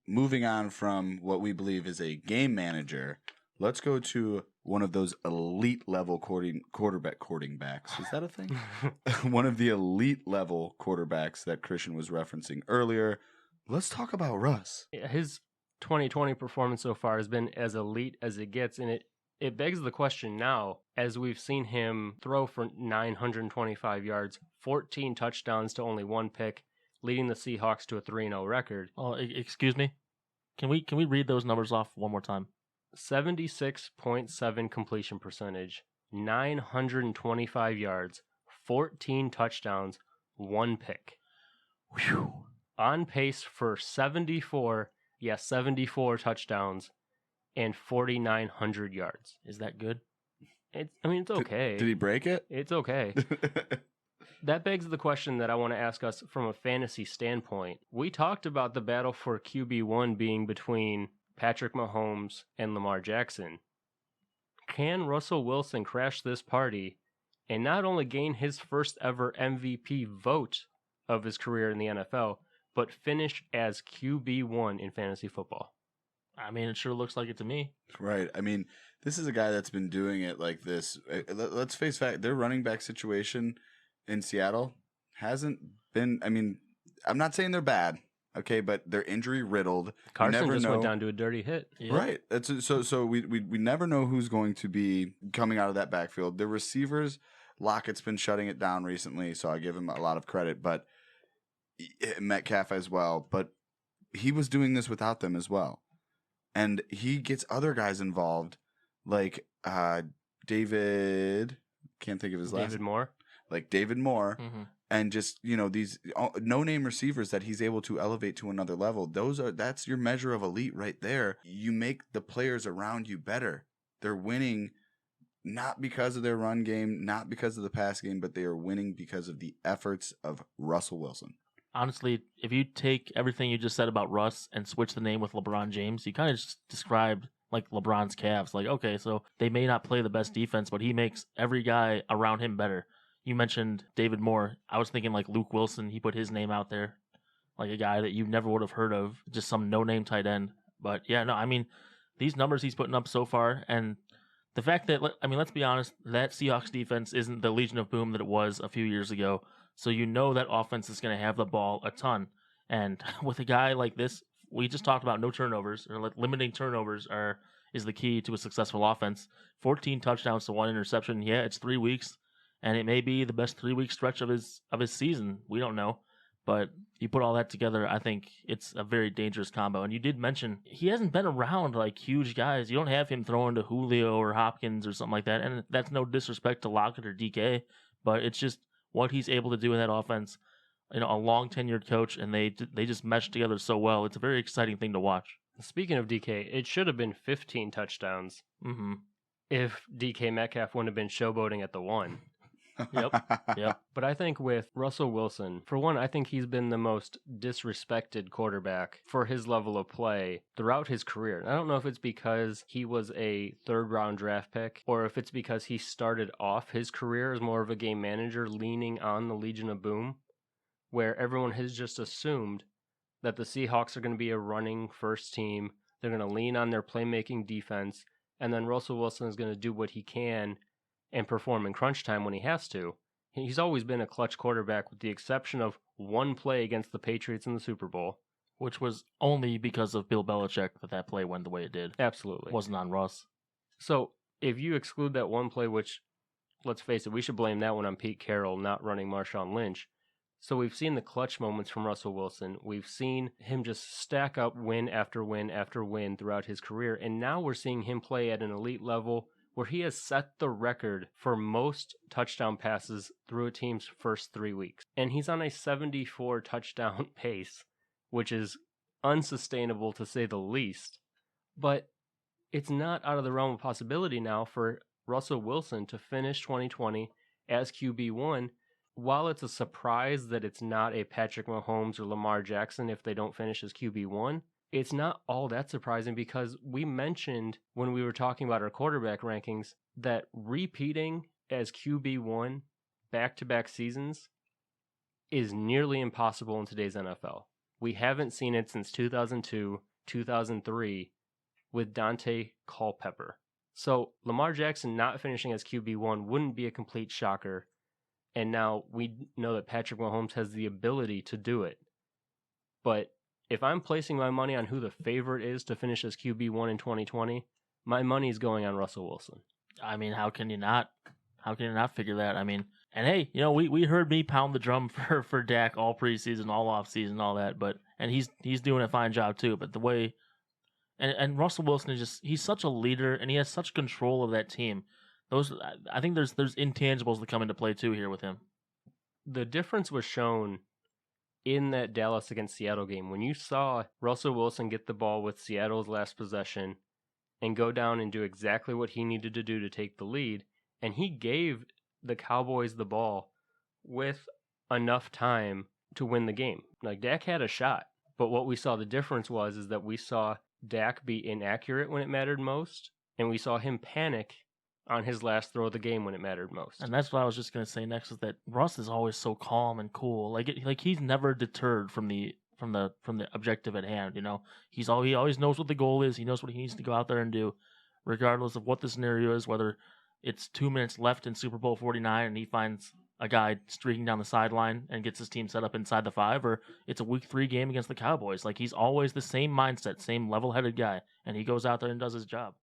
moving on from what we believe is a game manager, let's go to one of those elite level quarterback backs. Is that a thing? One of the elite level quarterbacks that Christian was referencing earlier. Let's talk about Russ. His 2020 performance so far has been as elite as it gets, and it begs the question now, as we've seen him throw for 925 yards, 14 touchdowns to only 1 pick, leading the Seahawks to a 3-0 record. Oh, excuse me? Can we read those numbers off one more time? 76.7 completion percentage, 925 yards, 14 touchdowns, 1 pick. Whew. On pace for 74 touchdowns and 4,900 yards. Is that good? It's okay. Did he break it? It's okay. That begs the question that I want to ask us from a fantasy standpoint. We talked about the battle for QB1 being between Patrick Mahomes and Lamar Jackson. Can Russell Wilson crash this party and not only gain his first ever MVP vote of his career in the NFL, but finish as QB1 in fantasy football? I mean, it sure looks like it to me. Right. I mean, this is a guy that's been doing it like this. Let's face fact, their running back situation in Seattle hasn't been, I mean, I'm not saying they're bad, okay, but they're injury riddled. Carson just went down to a dirty hit. Yeah. Right. So we never know who's going to be coming out of that backfield. The receivers, Lockett's been shutting it down recently, so I give him a lot of credit, but Metcalf as well, but he was doing this without them as well. And he gets other guys involved, like David, can't think of his last name. Moore. Like David Moore, Mm-hmm. and just, these no-name receivers that he's able to elevate to another level. That's your measure of elite right there. You make the players around you better. They're winning not because of their run game, not because of the pass game, but they are winning because of the efforts of Russell Wilson. Honestly, if you take everything you just said about Russ and switch the name with LeBron James, you kind of just described like LeBron's Cavs. Like, okay, so they may not play the best defense, but he makes every guy around him better. You mentioned David Moore. I was thinking like Luke Wilson. He put his name out there, like a guy that you never would have heard of, just some no-name tight end. But yeah, no, I mean, these numbers he's putting up so far, and the fact that, I mean, let's be honest, that Seahawks defense isn't the Legion of Boom that it was a few years ago. So you know that offense is going to have the ball a ton. And with a guy like this, we just talked about no turnovers, or limiting turnovers is the key to a successful offense. 14 touchdowns to 1 interception. Yeah, it's 3 weeks, and it may be the best 3-week stretch of his season. We don't know. But you put all that together, I think it's a very dangerous combo. And you did mention he hasn't been around like huge guys. You don't have him throwing to Julio or Hopkins or something like that. And that's no disrespect to Lockett or DK, but it's just what he's able to do in that offense. A long tenured coach, and they just mesh together so well. It's a very exciting thing to watch. Speaking of DK, it should have been 15 touchdowns if DK Metcalf wouldn't have been showboating at the 1. Yep. But I think with Russell Wilson, for one, I think he's been the most disrespected quarterback for his level of play throughout his career. And I don't know if it's because he was a 3rd-round draft pick or if it's because he started off his career as more of a game manager leaning on the Legion of Boom, where everyone has just assumed that the Seahawks are going to be a running first team. They're going to lean on their playmaking defense, and then Russell Wilson is going to do what he can and perform in crunch time when he has to. He's always been a clutch quarterback with the exception of one play against the Patriots in the Super Bowl. Which was only because of Bill Belichick that play went the way it did. Absolutely. It wasn't on Russ. So if you exclude that one play, which, let's face it, we should blame that one on Pete Carroll not running Marshawn Lynch. So we've seen the clutch moments from Russell Wilson. We've seen him just stack up win after win after win throughout his career. And now we're seeing him play at an elite level where he has set the record for most touchdown passes through a team's first 3 weeks. And he's on a 74 touchdown pace, which is unsustainable to say the least. But it's not out of the realm of possibility now for Russell Wilson to finish 2020 as QB1. While it's a surprise that it's not a Patrick Mahomes or Lamar Jackson if they don't finish as QB1, it's not all that surprising because we mentioned when we were talking about our quarterback rankings that repeating as QB1 back-to-back seasons is nearly impossible in today's NFL. We haven't seen it since 2002, 2003 with Dante Culpepper. So Lamar Jackson not finishing as QB1 wouldn't be a complete shocker. And now we know that Patrick Mahomes has the ability to do it. But if I'm placing my money on who the favorite is to finish as QB1 in 2020, my money is going on Russell Wilson. I mean, how can you not figure that? I mean, and hey, we heard me pound the drum for Dak all preseason, all offseason, all that, and he's doing a fine job too. But the way, and Russell Wilson is he's such a leader, and he has such control of that team. I think there's intangibles that come into play too here with him. The difference was shown in that Dallas against Seattle game when you saw Russell Wilson get the ball with Seattle's last possession and go down and do exactly what he needed to do to take the lead, and he gave the Cowboys the ball with enough time to win the game. Like, Dak had a shot, but what we saw the difference is that we saw Dak be inaccurate when it mattered most, and we saw him panic on his last throw of the game when it mattered most. And that's what I was just going to say next, is that Russ is always so calm and cool. Like he's never deterred from the objective at hand. He always knows what the goal is. He knows what he needs to go out there and do, regardless of what the scenario is. Whether it's 2 minutes left in Super Bowl 49 and he finds a guy streaking down the sideline and gets his team set up inside the 5, or it's a Week 3 game against the Cowboys. Like, he's always the same mindset, same level-headed guy, and he goes out there and does his job.